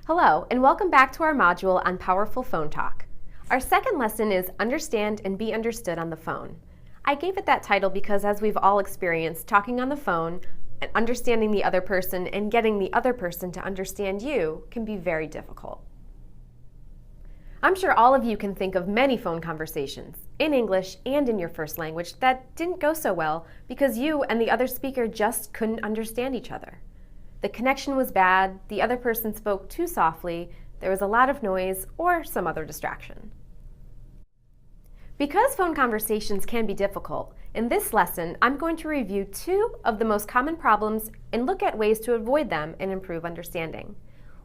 Hello, and welcome back to our module on Powerful Phone Talk. Our second lesson is Understand and Be Understood on the Phone. I gave it that title because, as we've all experienced, talking on the phone and understanding the other person and getting the other person to understand you can be very difficult. I'm sure all of you can think of many phone conversations, in English and in your first language, that didn't go so well because you and the other speaker just couldn't understand each other. The connection was bad, the other person spoke too softly, there was a lot of noise, or some other distraction. Because phone conversations can be difficult, in this lesson I'm going to review two of the most common problems and look at ways to avoid them and improve understanding.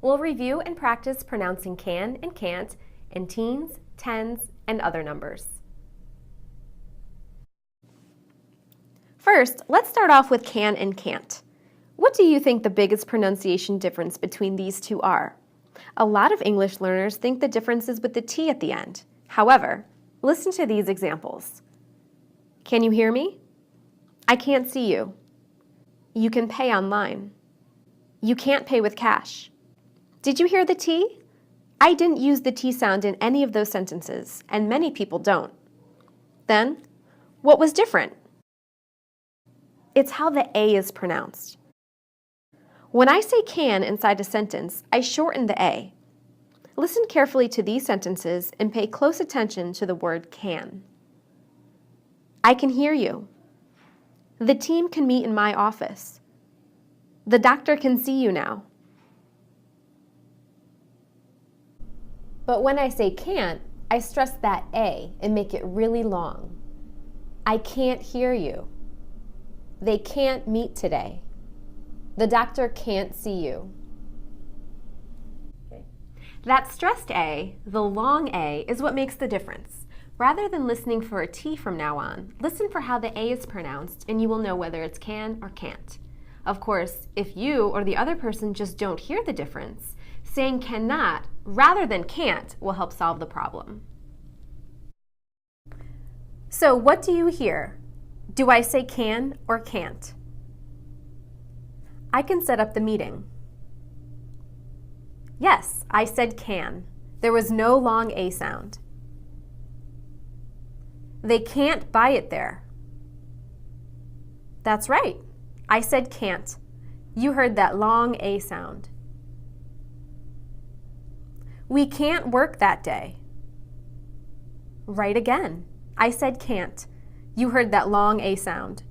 We'll review and practice pronouncing can and can't in teens, tens, and other numbers. First, let's start off with can and can't. What do you think the biggest pronunciation difference between these two are? A lot of English learners think the difference is with the T at the end. However, listen to these examples. Can you hear me? I can't see you. You can pay online. You can't pay with cash. Did you hear the T? I didn't use the T sound in any of those sentences, and many people don't. Then, what was different? It's how the A is pronounced. When I say can inside a sentence, I shorten the A. Listen carefully to these sentences and pay close attention to the word can. I can hear you. The team can meet in my office. The doctor can see you now. But when I say can't, I stress that A and make it really long. I can't hear you. They can't meet today. The doctor can't see you. That stressed A, the long A, is what makes the difference. Rather than listening for a T from now on, listen for how the A is pronounced and you will know whether it's can or can't. Of course, if you or the other person just don't hear the difference, saying cannot rather than can't will help solve the problem. So what do you hear? Do I say can or can't? I can set up the meeting. Yes, I said can. There was no long A sound. They can't buy it there. That's right. I said can't. You heard that long A sound. We can't work that day. Right again. I said can't. You heard that long A sound.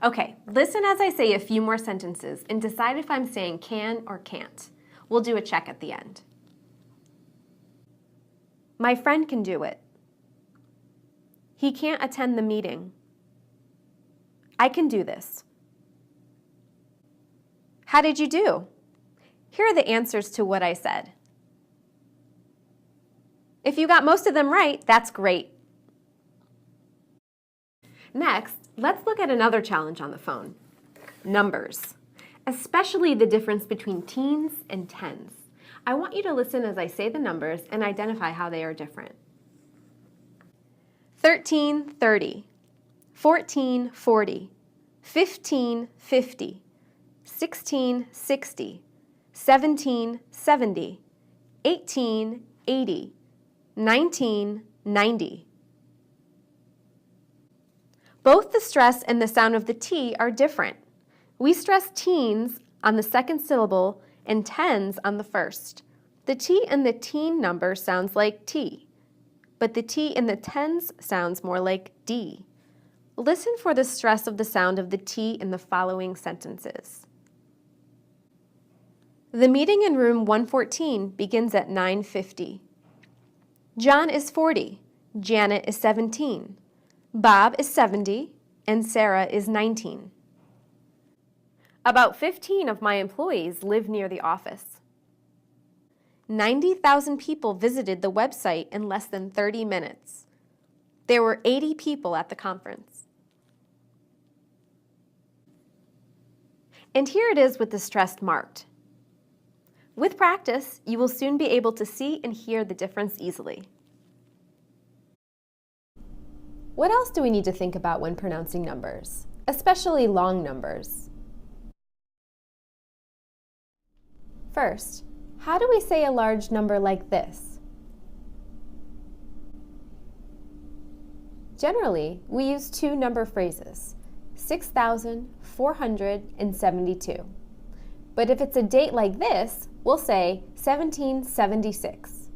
Okay, listen as I say a few more sentences and decide if I'm saying can or can't. We'll do a check at the end. My friend can do it. He can't attend the meeting. I can do this. How did you do? Here are the answers to what I said. If you got most of them right, that's great. Next, let's look at another challenge on the phone. Numbers, especially the difference between teens and tens. I want you to listen as I say the numbers and identify how they are different. 13, 30, 14, 40, 15, 50, 16, 60, 17, 70, 18, 80, 19, 90. Both the stress and the sound of the T are different. We stress teens on the second syllable and tens on the first. The T in the teen number sounds like T, but the T in the tens sounds more like D. Listen for the stress of the sound of the T in the following sentences. The meeting in room 114 begins at 9:50. John is 40. Janet is 17. Bob is 70, and Sarah is 19. About 15 of my employees live near the office. 90,000 people visited the website in less than 30 minutes. There were 80 people at the conference. And here it is with the stress marked. With practice, you will soon be able to see and hear the difference easily. What else do we need to think about when pronouncing numbers, especially long numbers? First, how do we say a large number like this? Generally, we use two number phrases, 6,472. But if it's a date like this, we'll say 1776.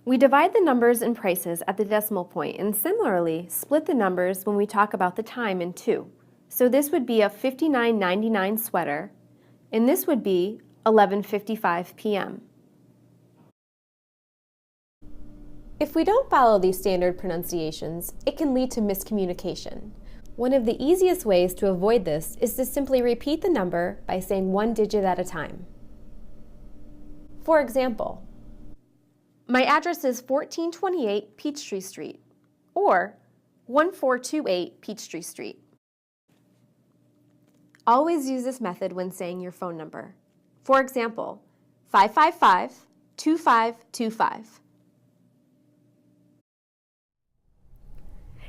We divide the numbers and prices at the decimal point and similarly split the numbers when we talk about the time in two. So this would be a 59.99 sweater, and this would be 11:55 p.m. If we don't follow these standard pronunciations, it can lead to miscommunication. One of the easiest ways to avoid this is to simply repeat the number by saying one digit at a time. For example, my address is 1428 Peachtree Street, or 1428 Peachtree Street. Always use this method when saying your phone number. For example, 555-2525.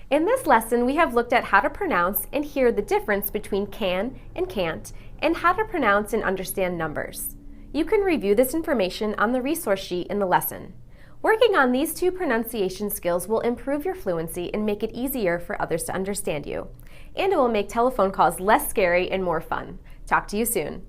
In this lesson, we have looked at how to pronounce and hear the difference between can and can't, and how to pronounce and understand numbers. You can review this information on the resource sheet in the lesson. Working on these two pronunciation skills will improve your fluency and make it easier for others to understand you. And it will make telephone calls less scary and more fun. Talk to you soon.